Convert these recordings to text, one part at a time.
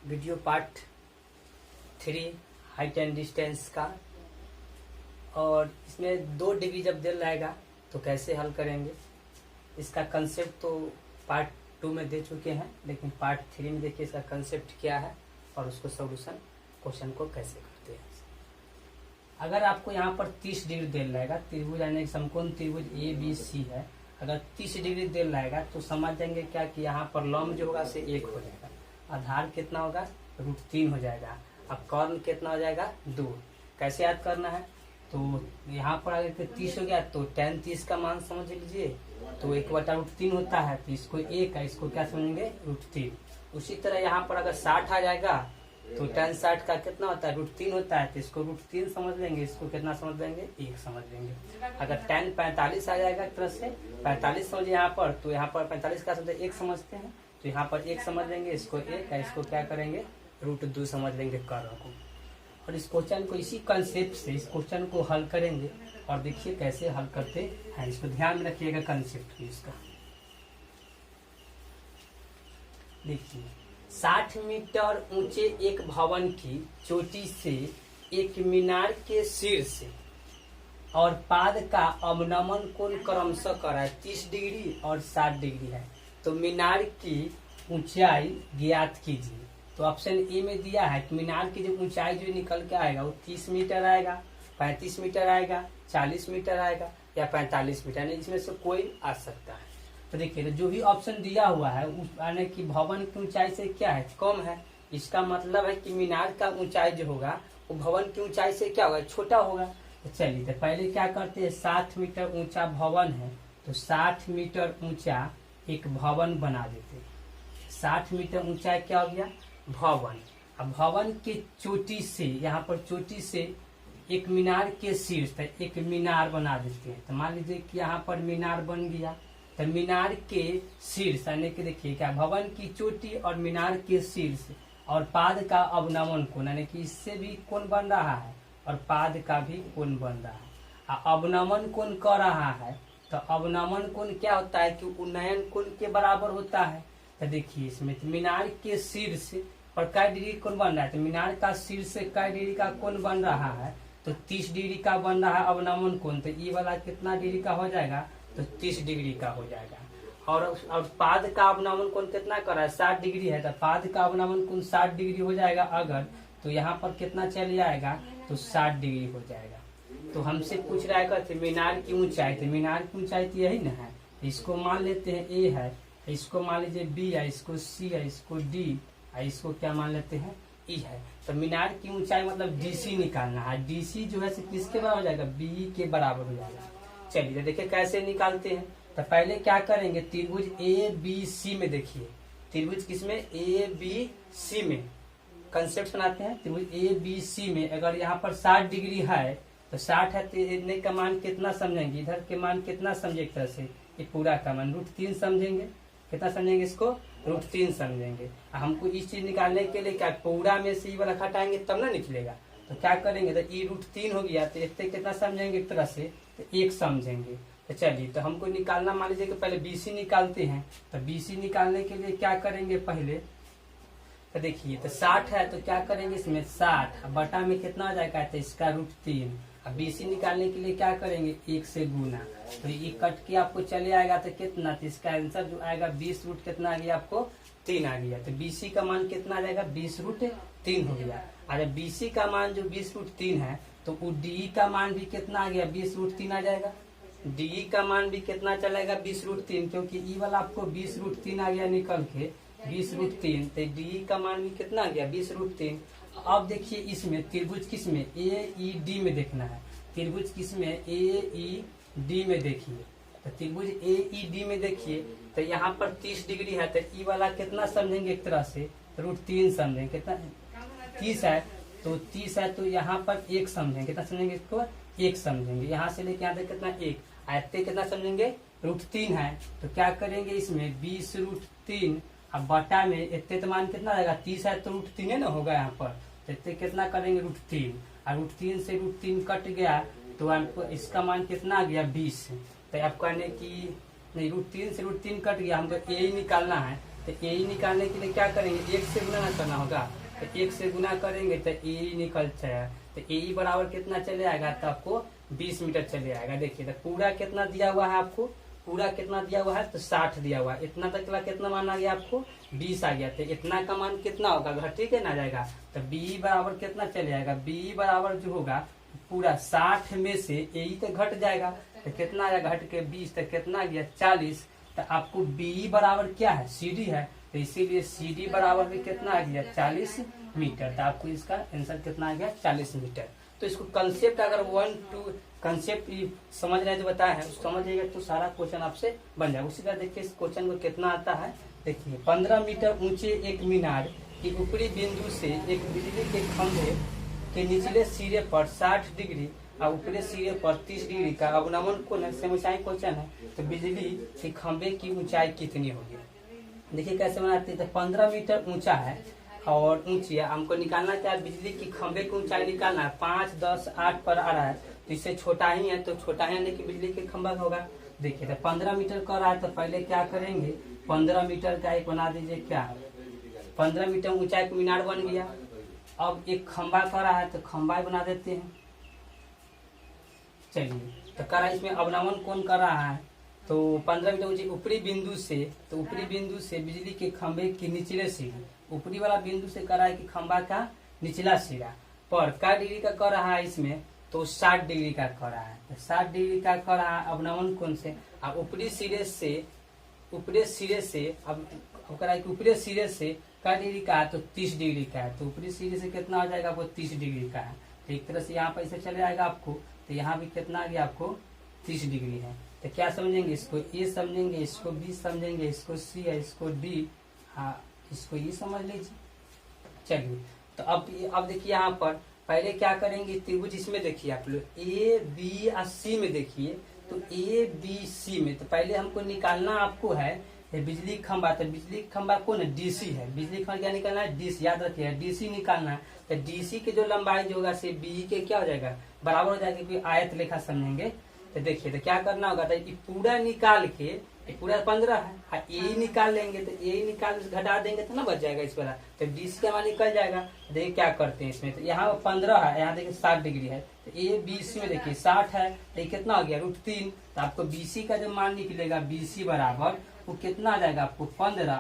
Video part 3 height and distance का। और इसमें 2 डिग्री जब दिया जाएगा तो कैसे हल करेंगे, इसका कंसेप्ट तो पार्ट 2 में दे चुके हैं, लेकिन पार्ट 3 में देखिए इसका कंसेप्ट क्या है और उसको सॉल्यूशन क्वेश्चन को कैसे करते हैं। अगर आपको यहाँ पर 30 डिग्री दिया जाएगा, त्रिभुज यानी समकोण त्रिभुज ABC है, अगर 30 डिग्री दिया जाएगा तो समझ जाएंगे क्या कि यहाँ पर लंब जो होगा से 1 हो जाएगा, आधार कितना होगा √3 हो जाएगा, अब कर्ण कितना हो जाएगा 2। कैसे याद करना है, तो यहाँ पर अगर 30 हो गया तो tan 30 का मान समझ लीजिए, तो 1/√3 होता है, तो इसको 1 है, इसको क्या समझेंगे √3। उसी तरह यहाँ पर अगर 60 आ जाएगा तो tan 60 का कितना होता है √3 होता है, तो इसको √3 समझ लेंगे, इसको कितना समझ लेंगे 1 समझ लेंगे। अगर tan 45 आ जाएगा एक तरह से 45 समझिए यहाँ पर, तो यहाँ पर 45 का समझे 1 समझते हैं, तो यहाँ पर 1 समझ लेंगे, इसको 1 है, इसको क्या करेंगे √2 समझ लेंगे कर्ण को। और इस क्वेश्चन को इसी कंसेप्ट से इस क्वेश्चन को हल करेंगे और देखिए कैसे हल करते हैं, इसको ध्यान में रखिएगा कंसेप्ट भी इसका। देखिए 60 मीटर ऊंचे एक भवन की चोटी से एक मीनार के शीर्ष और पाद का अवनमन कोण क्रमशः करा 30 डिग्री और 60 डिग्री है, तो मीनार की ऊंचाई ज्ञात कीजिए। तो ऑप्शन ए में दिया है कि मीनार की जो ऊंचाई जो निकल के आएगा वो 30 मीटर आएगा, 35 मीटर आएगा, 40 मीटर आएगा या 45 मीटर, यानी इसमें से कोई आ सकता है। तो देखिए जो भी ऑप्शन दिया हुआ है उस यानी कि भवन की ऊंचाई से क्या है कम है, इसका मतलब है कि मीनार का ऊंचाई जो होगा वो भवन की ऊंचाई से क्या होगा छोटा होगा। तो चलिए तो पहले क्या करते हैं, 60 मीटर ऊंचा भवन है तो 60 मीटर ऊंचा एक भवन बना देते हैं। 60 मीटर ऊंचा क्या हो गया भवन। अब भवन के चोटी से यहाँ पर चोटी से एक मीनार के शीर्ष तक एक मीनार बना देते हैं। तो मान लीजिए कि यहाँ पर मीनार बन गया, तो मीनार के शीर्ष यानी कि देखिए क्या भवन की चोटी और मीनार के शीर्ष और पाद का अवनमन कोण, यानी कि इससे भी कोण बन रहा है और पाद का भी कोण बन रहा है। अवनमन कोण कर रहा है, तो अवनमन कोण क्या होता है कि उन्नयन कोण के बराबर होता है। तो देखिए इसमें तो मीनार के शीर्ष पर कै डिग्री कोण बन रहा है, तो मीनार का शीर्ष से कै डिग्री का कोण बन रहा है, तो 30 डिग्री का बन रहा है अवनमन कोण, तो ये वाला कितना डिग्री का हो जाएगा, तो 30 डिग्री का हो जाएगा। और पाद का अवनमन कोण कितना कर रहा है 60 डिग्री है, तो पाद का अवनमन कोण 60 डिग्री हो जाएगा अगर, तो यहाँ पर कितना चल जाएगा तो 60 डिग्री हो जाएगा। तो हमसे पूछ रहा है कहते मीनार की ऊंचाई, तो मीनार की ऊंचाई तो यही ना है, इसको मान लेते हैं ए है, इसको मान लीजिए बी है, इसको सी है, इसको डी है, इसको क्या मान लेते हैं ई है। तो मीनार की ऊंचाई मतलब डीसी निकालना है, डीसी जो है किसके बराबर हो जाएगा बी के बराबर हो जाएगा। चलिए देखिए कैसे निकालते हैं, तो पहले क्या करेंगे त्रिभुज ABC में, देखिए त्रिभुज किसमें ABC में कंसेप्ट बनाते हैं। त्रिभुज ABC में अगर यहाँ पर 60 डिग्री है तो 60 है तो इतने का मान कितना समझेंगे, इधर के मान कितना समझे एक तरह से ये पूरा का मान √3 समझेंगे, कितना समझेंगे इसको √3 समझेंगे। हमको इस चीज निकालने के लिए क्या पूरा में से ये वाला घटाएंगे तब ना निकलेगा, तो क्या करेंगे तो ये √3 हो गया, तो इससे कितना समझेंगे एक तरह से तो 1 समझेंगे। तो चलिए तो हमको निकालना मान लीजिए कि पहले BC निकालते हैं, तो BC निकालने के लिए क्या करेंगे पहले, तो देखिए तो 60 है तो क्या करेंगे इसमें 60 बटा में कितना हो जाएगा तो इसका √3। अब BC निकालने के लिए क्या करेंगे 1 से गुना, तो ये कट के आपको चले आएगा तो कितना, तो इसका आंसर जो आएगा 20 रूट कितना आ गया आपको 3 आ गया। तो BC का मान कितना आ जाएगा 20√3 हो गया। अरे BC का मान जो 20√3 है तो वो DE का मान भी कितना आ गया 20√3 आ जाएगा। DE का मान भी कितना चलेगा 20√3, क्योंकि ई वाला आपको 20√3 आ गया निकल के 20√3, तो DE का मान भी कितना आ गया 20√3। अब देखिए इसमें त्रिभुज किसमें AED में देखना है, त्रिभुज किसमें AED में देखिए, तो त्रिभुज AED में देखिए तो यहाँ पर 30 डिग्री है, तो ई वाला कितना समझेंगे एक तरह से √3 समझेंगे, कितना 30 है तो 30 है तो यहाँ पर 1 समझेंगे, कितना समझेंगे इसको 1 समझेंगे, यहाँ से लेके यहाँ तक कितना 1 आते कितना समझेंगे √3 है, तो क्या करेंगे इसमें 20√3 अब बटा में इतने तो मान कितना आएगा 30 है तो √3 ना होगा यहाँ पर, तो इतने कितना करेंगे √3 और √3 से √3 कट गया तो आपको इसका मान कितना आ गया 20। तो आप कहने की नहीं √3 से √3 कट गया, हमको ए निकालना है, तो एई निकालने के लिए क्या करेंगे, 1 से गुना ना करना होगा। तो 1 से गुना करेंगे तो एई निकल जाएगा। तो एई बराबर कितना चले आएगा, तो आपको 20 मीटर चले आएगा। देखिए तो पूरा कितना दिया हुआ है आपको, पूरा कितना दिया हुआ है, तो 60 दिया हुआ है। इतना तक का कितना मान आ गया आपको, 20 आ गया। तो इतना का मान कितना होगा, घटे के ना जाएगा। तो बी बराबर कितना चले आएगा, बी बराबर जो होगा पूरा 60 में से यही तो घट जाएगा। तो कितना आएगा, घट के 20, तो कितना आ गया 40। तो आपको बी बराबर क्या है, सीडी है। तो इसीलिए सीडी बराबर भी कितना आ गया, 40 मीटर। तो आपको इसका आंसर कितना आ गया, 40 मीटर। तो इसको कंसेप्ट अगर 1 2 कंसेप्ट समझ रहे हैं जो बताया है समझिएगा तो सारा क्वेश्चन आपसे बन जाएगा। उसी तरह देखिए इस क्वेश्चन को कितना आता है, देखिए 15 मीटर ऊंचे एक मीनार की ऊपरी बिंदु से एक बिजली के खंभे के निचले सिरे पर 60 डिग्री और ऊपरी सिरे पर 30 डिग्री का अवनमन कोण है, समस्याएं क्वेश्चन है। तो बिजली के खंभे की ऊंचाई कितनी होगी। देखिए कैसे बनाते हैं, तो 15 मीटर ऊंचा है और ऊंची है, हमको निकालना क्या है, बिजली की खंभे की ऊंचाई निकालना है। 5 10 8 पर आ रहा है, तो इससे छोटा ही है, तो छोटा है यानी कि बिजली के खंभा होगा। देखिए तो 15 मीटर कर रहा है, तो पहले क्या करेंगे, 15 मीटर का एक बना दीजिए, क्या 15 मीटर ऊंचाई का मीनार बन गया। अब एक खंभा कर रहा है, तो खंभा बना देते हैं। चलिए तो कर रहा है, इसमें अवनमन कौन कर रहा है, तो 15 मीटर ऊंचे ऊपरी बिंदु से, तो ऊपरी बिंदु से बिजली के खंभे की निचले सिरे, ऊपरी वाला बिंदु से कर रहा है कि खंभा का निचला सिरा पर क्या डिग्री का कर रहा है इसमें, तो 60 डिग्री का कर रहा है। तो 60 डिग्री का कर रहा है अवनमन कोण से। और ऊपरी सिरे से अब कर रहा है कि ऊपरी सिरे से क्या डिग्री का है, तो 30 डिग्री का है। तो ऊपरी सिरे से कितना हो जाएगा, वो 30 डिग्री का है। तो एक तरह से यहाँ पर ऐसे चले आएगा आपको, तो यहाँ भी कितना आ गया आपको, 30 डिग्री है। तो क्या समझेंगे, इसको ए समझेंगे, इसको बी समझेंगे, इसको सी है, इसको डी, हाँ इसको ये समझ लीजिए। चलिए तो अब देखिए यहाँ पर पहले क्या करेंगे, त्रिभुज इसमें देखिए आप लोग ए बी और सी में देखिए, तो ए बी सी में तो पहले हमको निकालना आपको है बिजली खंभा। तो बिजली खंभा कौन है, डीसी है। बिजली खंभा क्या निकालना है, डीसी, याद रखिए डीसी निकालना है। तो डीसी के जो लंबाई जो होगा से बी के क्या हो जाएगा, बराबर हो जाएगा, कोई आयत लेखा समझेंगे। तो देखिए तो क्या करना होगा, तो ये पूरा निकाल के, ये पूरा 15 है, ए निकाल लेंगे, तो ए निकाल घटा देंगे तो ना बच जाएगा इस वाला। तो डीसी का मान निकल जाएगा। देखिए क्या करते हैं इसमें, तो यहाँ 15 है, यहाँ देखिए 60 डिग्री है, तो ए बी सी में देखिए 60 है, तो ये कितना हो गया, √3। तो आपको बीसी का जो मान निकलेगा, बीसी बराबर वो कितना आ जाएगा आपको 15।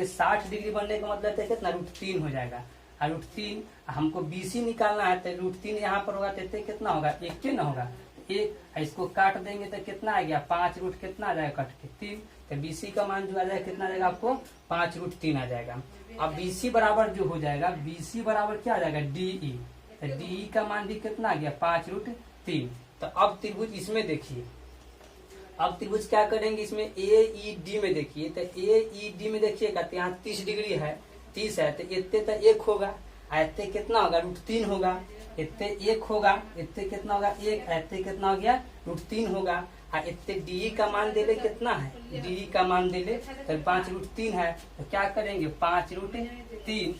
60 डिग्री बनने का मतलब है कितना, √3 हो जाएगा। और √3 हमको बीसी निकालना है, तो √3 यहाँ पर होगा, तो कितना होगा, 1 के ना होगा, एक। इसको काट देंगे तो कितना आ गया, 5 रूट कितना आ जाएगा, कट के 3। तो बीसी का मान जो आ जाएगा कितना आ जाएगा आपको, 5√3 आ जाएगा। अब बीसी बराबर जो हो जाएगा, बीसी बराबर क्या आ जाएगा, डीई। तो डीई का मान भी कितना आ गया, 5√3। तो अब त्रिभुज इसमें देखिए, अब त्रिभुज क्या करेंगे इसमें, ए ई डी में देखिए, तो ए ई डी में देखिएगा तो यहाँ 30 डिग्री है, 30 है, तो इतने तो 1 होगा, इतने कितना होगा, √3 होगा, इतने 1 होगा, इतने कितना होगा 1, इतने कितना हो गया, √3 होगा। और इतने डी का मान दे ले कितना है, डी का मान दे ले तो 5√3 है। तो क्या करेंगे, 5√3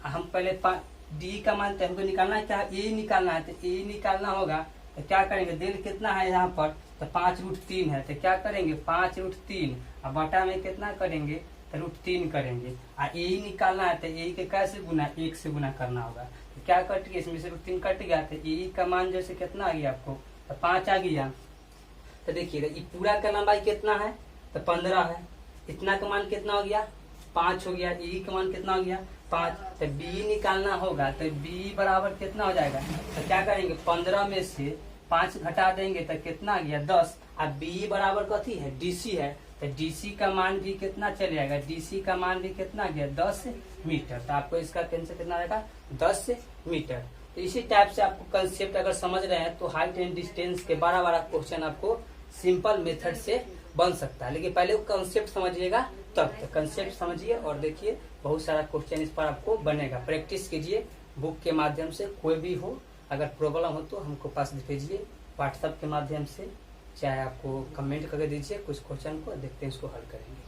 हम पहले डी का मान तो हमको निकालना है, क्या ए निकालना है, तो ए निकालना होगा। तो क्या करेंगे, दिल कितना है यहाँ पर, तो 5√3 है, तो क्या करेंगे 5√3 और बटा में कितना करेंगे, तो √3 करेंगे। और ए निकालना है, तो ए के कैसे गुना, 1 से गुना करना होगा। तो क्या कट गया, इसमें से √3 कट गया, तो ए का मान जैसे कितना आ गया आपको, तो 5 आ गया। तो देखिए ये पूरा का लंबाई कितना है, तो 15 है, इतना का मान कितना हो गया, 5 हो गया, ए का मान कितना हो गया, 5। तो बी निकालना होगा, तो बी बराबर कितना हो जाएगा, तो क्या करेंगे 15 में से 5 घटा देंगे तो कितना आ गया, 10। अब बी बराबर कथी है, डीसी है, तो डीसी का मान भी कितना चले जाएगा, डीसी का मान भी कितना आ गया, 10 मीटर। तो आपको इसका आंसर कितना आएगा, 10 मीटर। तो इसी टाइप से आपको कंसेप्ट अगर समझ रहे हैं तो हाइट एंड डिस्टेंस के 12 क्वेश्चन आपको सिंपल मेथड से बन सकता है। लेकिन पहले वो कंसेप्ट समझिएगा, तब तक कंसेप्ट समझिए और देखिए बहुत सारा क्वेश्चन इस पर आपको बनेगा। प्रैक्टिस कीजिए बुक के माध्यम से, कोई भी हो अगर प्रॉब्लम हो तो हमको पास भेजिए व्हाट्सएप के माध्यम से, चाहे आपको कमेंट करके दीजिए कुछ क्वेश्चन को, देखते हैं इसको हल करेंगे।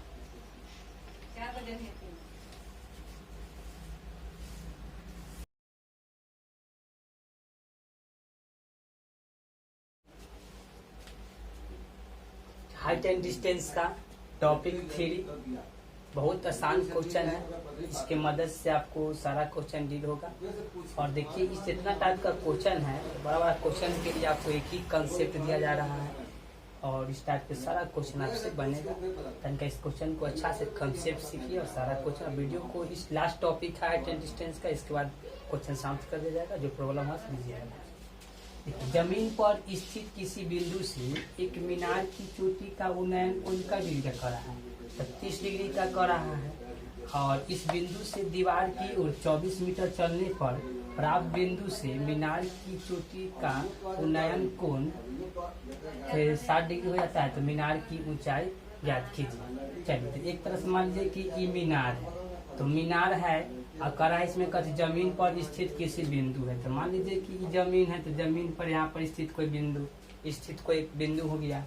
हाइट एंड डिस्टेंस का टॉपिक 3 बहुत आसान क्वेश्चन है, इसके मदद से आपको सारा क्वेश्चन डील होगा। और देखिए इस इतना टाइप का क्वेश्चन है, बड़ा बड़ा क्वेश्चन के लिए आपको एक ही कंसेप्ट दिया जा रहा है और इस टाइप के सारा क्वेश्चन आपसे बनेगा। तनका इस क्वेश्चन को अच्छा से कंसेप्ट सीखिए और सारा क्वेश्चन वीडियो को इस लास्ट टॉपिक है हाइट एंड डिस्टेंस का, इसके बाद क्वेश्चन समाप्त कर दिया जाएगा। जो प्रॉब्लम है लीजिएगा। जमीन पर स्थित किसी बिंदु से एक मीनार की चोटी का उन्नयन कोण का डिग्री का कर रहा है, 30 डिग्री का कर रहा है। और इस बिंदु से दीवार की ओर 24 मीटर चलने पर प्राप्त बिंदु से मीनार की चोटी का उन्नयन कोण 60 डिग्री हो जाता है। तो मीनार की ऊंचाई ज्ञात कीजिए। चलिए तो एक तरह से मान लीजिए कि ये मीनार है, तो मीनार है और करा इसमें कहते जमीन पर स्थित किसी बिंदु है। तो मान लीजिए कि जमीन है, तो जमीन पर यहाँ पर स्थित कोई बिंदु हो गया।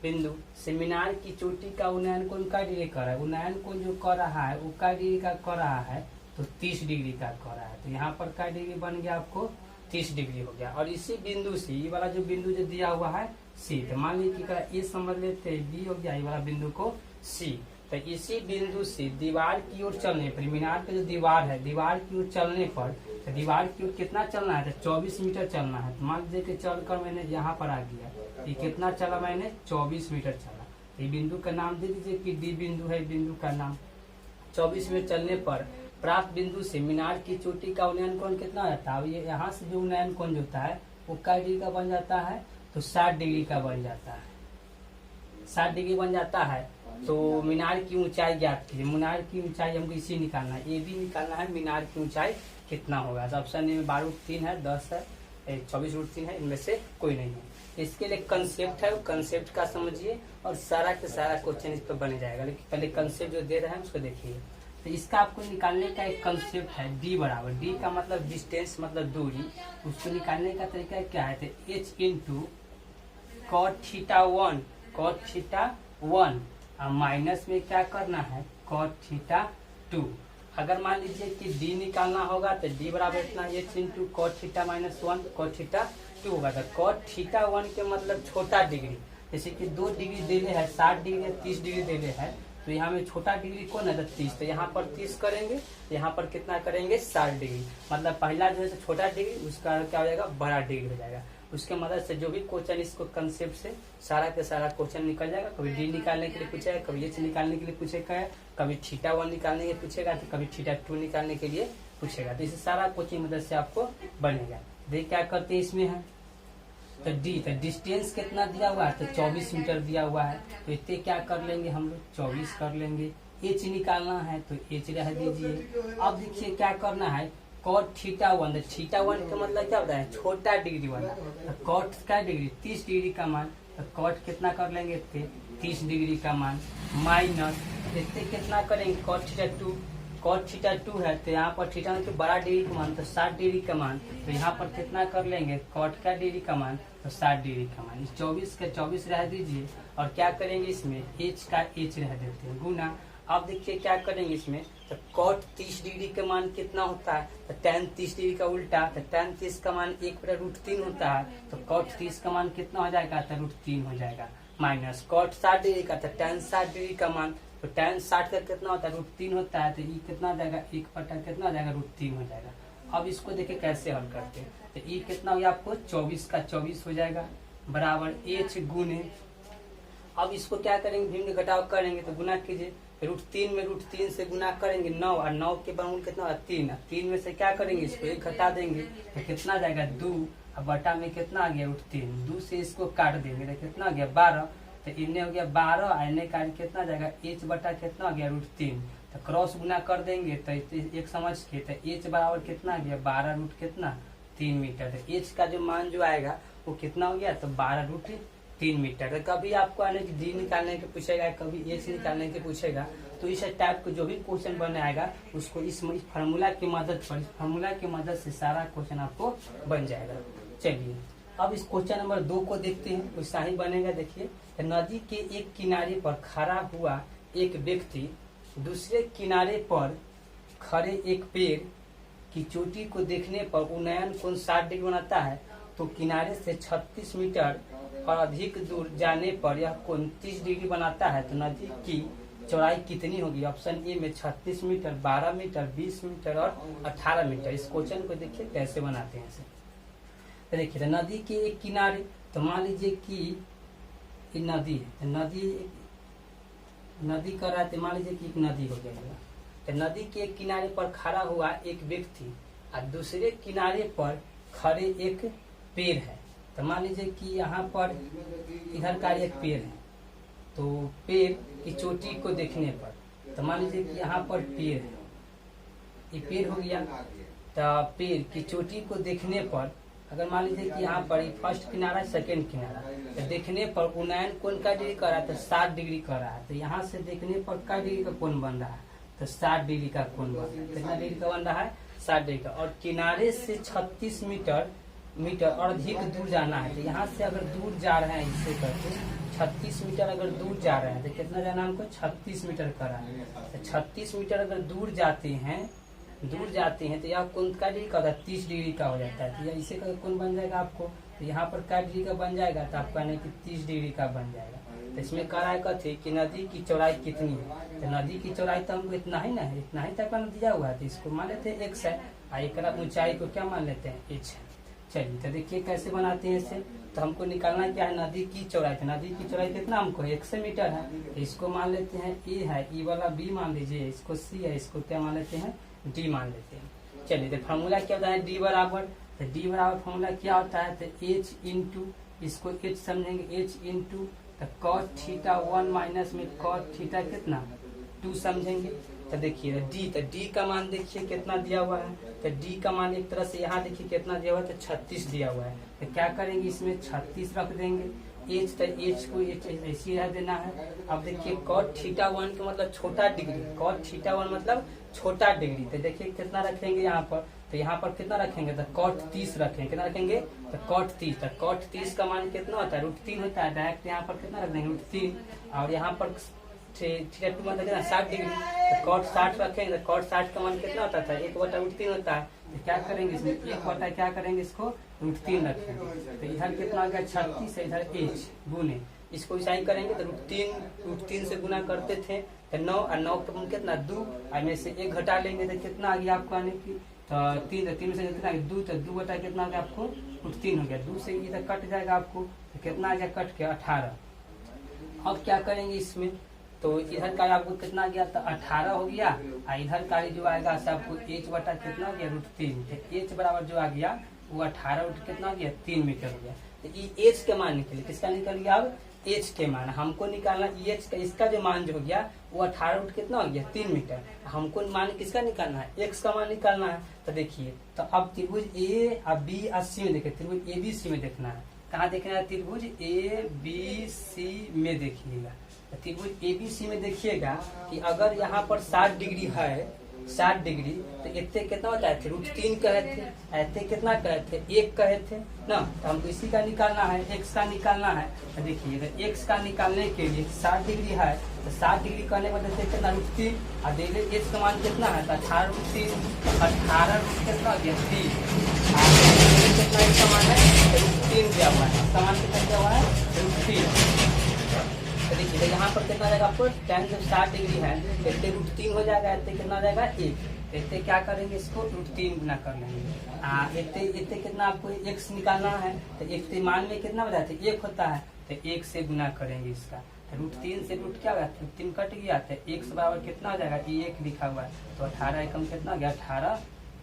बिंदु से मीनार की चोटी का उन्नयन कोण का डिग्री कर रहा है, उन्नयन कोण जो कर रहा है वो का डिग्री का कर रहा है, तो 30 डिग्री का कर रहा है। तो यहाँ पर का डिग्री बन गया आपको 30 डिग्री हो गया। और इसी बिंदु से ये वाला जो बिंदु जो दिया हुआ है सी, तो मान लीजिए कि ए समझ लेते हैं, बी हो गया ये वाला बिंदु को सी। तो इसी बिंदु से दीवार की ओर चलने पर, मीनार का जो दीवार है, दीवार की ओर चलने पर, तो दीवार की ओर कितना चलना है, तो 24 मीटर चलना है। तो मान लीजिए कि चलकर मैंने यहाँ पर आ गया, ये कितना चला मैंने 24 मीटर चला। ये बिंदु का नाम दे दीजिए कि डी बिंदु है, बिंदु का नाम। 24 मीटर चलने पर प्राप्त बिंदु से मीनार की चोटी का उन्नयन कोण कितना हो जाता है। अब ये यहाँ से जो उन्नयन कोण होता है वो का डिग्री का बन जाता है, तो 60 डिग्री का बन जाता है। 60 डिग्री बन जाता है। तो मीनार की ऊंचाई ज्ञात कीजिए। मीनार की ऊंचाई हमको इसी निकालना है, ये भी निकालना है, मीनार की ऊंचाई कितना होगा। तो ऑप्शन ए में 12√3 है, 10 है, 24√3 है, इनमें से कोई नहीं है। इसके लिए कंसेप्ट है, कंसेप्ट का समझिए और सारा के सारा क्वेश्चन इस पर बन जाएगा। लेकिन पहले कंसेप्ट जो दे रहे हैं उसको देखिए। तो इसका आपको निकालने का एक कंसेप्ट है, डी बराबर, डी का मतलब डिस्टेंस मतलब दूरी, उसको निकालने का तरीका क्या है, तो h इंटू cot θ1, cot θ1 और माइनस में क्या करना है cot θ2। अगर मान लीजिए कि d निकालना होगा तो d बराबर इतना h into cot θ minus 1 cot θ2 होगा। तो cot θ1 के मतलब छोटा डिग्री, जैसे कि 2 डिग्री देले है, 60 डिग्री 30 डिग्री देले है, तो यहाँ में छोटा डिग्री कौन है, 30। तो यहाँ पर 30 करेंगे, यहाँ पर कितना करेंगे 60 डिग्री। मतलब पहला जो है छोटा डिग्री, उसका क्या हो जाएगा बड़ा डिग्री हो जाएगा। उसके मदद से जो भी क्वेश्चन इसको कंसेप्ट से सारा के सारा क्वेश्चन निकल जाएगा। कभी डी निकालने के लिए पूछेगा, कभी एच निकालने के लिए पूछेगा, कभी θ1 निकालने के लिए पूछेगा, तो कभी θ2 निकालने के लिए पूछेगा। तो इसे सारा क्वेश्चन मदद से आपको बनेगा। देख क्या करते हैं इसमें है, तो डी, तो डिस्टेंस कितना दिया हुआ है, तो 24 मीटर दिया हुआ है। तो इतने क्या कर लेंगे हम लोग 24 कर लेंगे। एच निकालना है तो एच रह दीजिए। अब देखिए क्या करना है cot θ1, तो θ1 का मतलब क्या होता है छोटा डिग्री वाला। तो cot का डिग्री 30 डिग्री का मान, तो cot कितना कर लेंगे 30 डिग्री का मान, माइनस इतने कितना करेंगे cot θ2, cot θ2 है तो यहाँ पर थीटा के बड़ा डिग्री का मान, तो 60 डिग्री का मान। तो यहाँ पर कितना कर लेंगे cot का डिग्री का मान, तो 60 डिग्री का मान। इस 24 का 24 रह दीजिए और क्या करेंगे इसमें h का h रह देते हैं गुना। अब देखिए क्या करेंगे इसमें, तो cot 30 डिग्री का मान कितना होता है, तो tan 30 डिग्री का उल्टा, तो tan 30 का मान 1/√3 होता है। तो cot 30 का मान कितना हो जाएगा, तो √3 हो जाएगा, माइनस cot 60 डिग्री का, तो tan 60 डिग्री का मान, तो tan 60 का कितना होता है √3 होता है। तो ये कितना हो जाएगा 1 कितना हो जाएगा √3 हो जाएगा। अब इसको देखिए कैसे हल करते हैं, तो ये कितना हो गया आपको 24 का 24 हो जाएगा बराबर h गुने। अब इसको क्या करेंगे भिन्न घटाव करेंगे, तो गुना कीजिए, √3 में √3 से गुना करेंगे 9, और 9 के बराबर कितना होगा 3, 3 में से क्या करेंगे इसको 1 घटा देंगे, तो कितना जाएगा 2, और बटा में कितना आ गया √3, 2 से इसको काट देंगे तो कितना आ गया 12, तो इन्हें हो गया 12 और इन्हें काट कितना जाएगा h बटा कितना आ गया √3। तो क्रॉस गुना कर देंगे तो एक समझ के, तो h बराबर कितना आ गया 12√3 मीटर। तो h का जो मान जो आएगा वो कितना हो गया, तो 12√3 मीटर। तो कभी आपको आने की डी निकालने के पूछेगा, कभी एच निकालने के पूछेगा, तो इस टाइप को जो भी क्वेश्चन बनाएगा उसको इस फार्मूला की मदद पर, इस फार्मूला की मदद से सारा क्वेश्चन आपको बन जाएगा। चलिए अब इस क्वेश्चन नंबर 2 को देखते हैं, वैसा ही बनेगा। देखिए, नदी के एक किनारे पर खड़ा हुआ एक व्यक्ति दूसरे किनारे पर खड़े एक पेड़ की चोटी को देखने पर उन्नयन कोण 60 डिग्री बनाता है, तो किनारे से 36 मीटर और अधिक दूर जाने पर यह कोण 30 डिग्री बनाता है। तो नदी की चौड़ाई कितनी होगी। ऑप्शन ए में 36 मीटर, 12 मीटर, 20 मीटर और 18 मीटर। इस क्वेश्चन को देखिए कैसे बनाते हैं इसे। तो देखिए नदी के एक किनारे, तो मान लीजिए कि नदी है, नदी कर रहा है, तो मान लीजिए कि एक नदी हो गया। तो नदी के एक किनारे पर खड़ा हुआ एक व्यक्ति और दूसरे किनारे पर खड़े एक पेड़ है। तो मान लीजिए कि यहाँ पर इधर का एक पेड़ है, तो पेड़ की चोटी को देखने पर, तो मान लीजिए कि यहाँ पर पेड़ है, ये पेड़ हो गया। तो पेड़ की चोटी को देखने पर अगर मान लीजिए कि यहाँ पर फर्स्ट किनारा सेकंड किनारा, तो देखने पर उन्नयन कोण का डिग्री कर रहा है, तो 60 डिग्री कर रहा है। तो यहाँ से देखने पर क्या डिग्री का कोण बन रहा है, तो 60 डिग्री का कोण बन रहा है। कितना डिग्री का बन रहा है, 60 डिग्री का। और किनारे से 36 मीटर और अधिक दूर जाना है। तो यहाँ से अगर दूर जा रहे हैं, इससे करके 36 मीटर अगर दूर जा रहे हैं, तो कितना जाना हमको, 36 मीटर करा है। तो 36 मीटर अगर दूर जाते हैं तो यह कोण का डिग्री का होता है, 30 डिग्री का हो जाता है। तो यह इसे का कोण बन जाएगा आपको, तो यहाँ पर क्या डिग्री का बन जाएगा, तो आपका नहीं कि 30 डिग्री का बन जाएगा। तो इसमें कह रहा है थे कि नदी की चौड़ाई कितनी है। तो नदी की चौड़ाई तो हमको इतना ही ना है, इतना ही तक दिया हुआ है, तो इसको मान लेते हैं x है, और ऊंचाई को क्या मान लेते हैं, h है। चलिए तो देखिए कैसे बनाते हैं इसे। तो हमको निकालना क्या है, नदी की चौड़ाई। तो नदी की चौड़ाई कितना हमको 100 मीटर है, तो इसको मान लेते हैं ए है, ई वाला बी मान लीजिए, इसको सी है, इसको क्या मान लेते हैं, डी मान लेते हैं। चलिए तो फार्मूला क्या होता है, डी बराबर, तो डी बराबर फार्मूला क्या होता है, तो एच इंटू, इसको एच समझेंगे, एच इंटू तो कॉस थीटा 1 माइनस में कॉस थीटा कितना 2 समझेंगे। तो देखिए डी, तो डी का मान देखिए कितना दिया हुआ है, तो डी का मान एक तरह से यहाँ देखिए कितना दिया हुआ है, तो 36 दिया हुआ है। तो क्या करेंगे, इसमें 36 रख देंगे। एच, तो एच को ऐसे रह देना है। अब देखिए कॉट थीटा 1 का मतलब छोटा डिग्री, कॉट थीटा 1 मतलब छोटा डिग्री। तो देखिए कितना रखेंगे यहाँ पर, तो यहाँ पर कितना रखेंगे, तो कॉट 30 रखेंगे। कितना रखेंगे, तो कॉट 30। तो कॉट 30 का मान कितना होता है, √3 होता है। डायरेक्ट यहाँ पर कितना रख देंगे, √3। और यहाँ पर थीटा 2 मतलब कितना 60 डिग्री, तो कॉट 60 रखेंगे। तो कॉट 60 का मान कितना होता था, 1/√3 होता है। तो क्या करेंगे इसमें 1/, क्या करेंगे इसको √3 रखेंगे। तो इधर कितना आ गया 36 है, इधर एच गुने, इसको ईसाई करेंगे तो √3 से गुना करते थे, तो 9 और 9 का कितना 2, और में से 1 घटा लेंगे तो कितना आ गया आपको आने की, तो 3 से कितना 2, तो 2 बटा कितना आ गया आपको √3 हो गया। 2 से इधर कट जाएगा आपको, तो कितना आ गया कट के 18। अब क्या करेंगे इसमें, तो इधर का आपको कितना गया, तो 18 हो गया, और इधर का जो आएगा सबको h बटा कितना गया √3। तो h बराबर जो आ गया वो 18 कितना गया 3 मीटर हो गया। तो ये h के मान निकले, किसका निकल गया, अब h के मान हमको निकालना, h का इसका जो मान जो हो गया वो 18 कितना हो गया 3 मीटर। हमको मान किसका निकालना है, x का मान निकालना है। तो देखिए, तो अब त्रिभुज ए और बी और सी में देखिए, त्रिभुज ए बी सी में देखना है। कहाँ देखना है, त्रिभुज ए बी सी में देखिएगा। त्रिभुज एबीसी में देखिएगा कि अगर यहाँ पर 60 डिग्री है, 60 डिग्री, तो इतने कितना होता है, √3 कहे थे, ऐसे कितना कहे थे 1 कहे थे ना। तो हमको इसी का निकालना है, x का निकालना है। तो देखिए अगर x का निकालने के लिए 60 डिग्री है, तो 60 डिग्री करने पर देखते कितना √3, और डेली h का मान कितना है, तो 18√3, 18 कितना गया 3, कितना इसका मान है √3 दिया हुआ है, समान कितना दिया हुआ है √3। तो देखिए तो यहाँ पर कितना जाएगा आपको, tan जब 60 डिग्री है तो इतने √3 हो जाएगा, इतने कितना जाएगा 1। इतने क्या करेंगे, इसको √3 गुना कर लेंगे। इतने कितना आपको x निकालना है, तो इतने मान में कितना बता थे 1 होता है, तो 1 से गुना करेंगे इसका। तो √3 से रूट क्या होगा, 3 कट गया, तो x बराबर कितना हो जाएगा, 1 लिखा हुआ है, तो 18 एकम कितना हो गया 18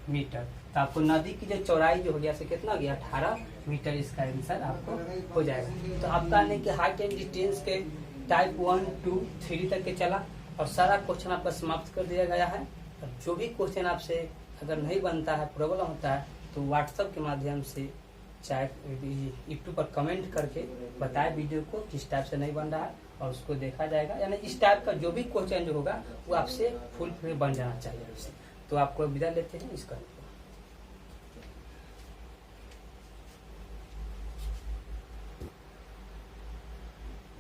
मीटर। तो आपको नदी की जो चौड़ाई जो हो गया से कितना हो गया 18 मीटर, इसका आंसर आपको हो जाएगा। तो आपका आने के हाइट एंड डिस्टेंस के टाइप 1, 2, 3 तक के चला, और सारा क्वेश्चन आपका समाप्त कर दिया गया है। और जो भी क्वेश्चन आपसे अगर नहीं बनता है, प्रॉब्लम होता है, तो व्हाट्सएप के माध्यम से चाहे यूट्यूब पर कमेंट करके बताए वीडियो को किस टाइप से नहीं बन रहा है, और उसको देखा जाएगा। यानी इस टाइप का जो भी क्वेश्चन जो होगा वो आपसे फुल बन जाना चाहिए। तो आपको विदा लेते हैं इसका।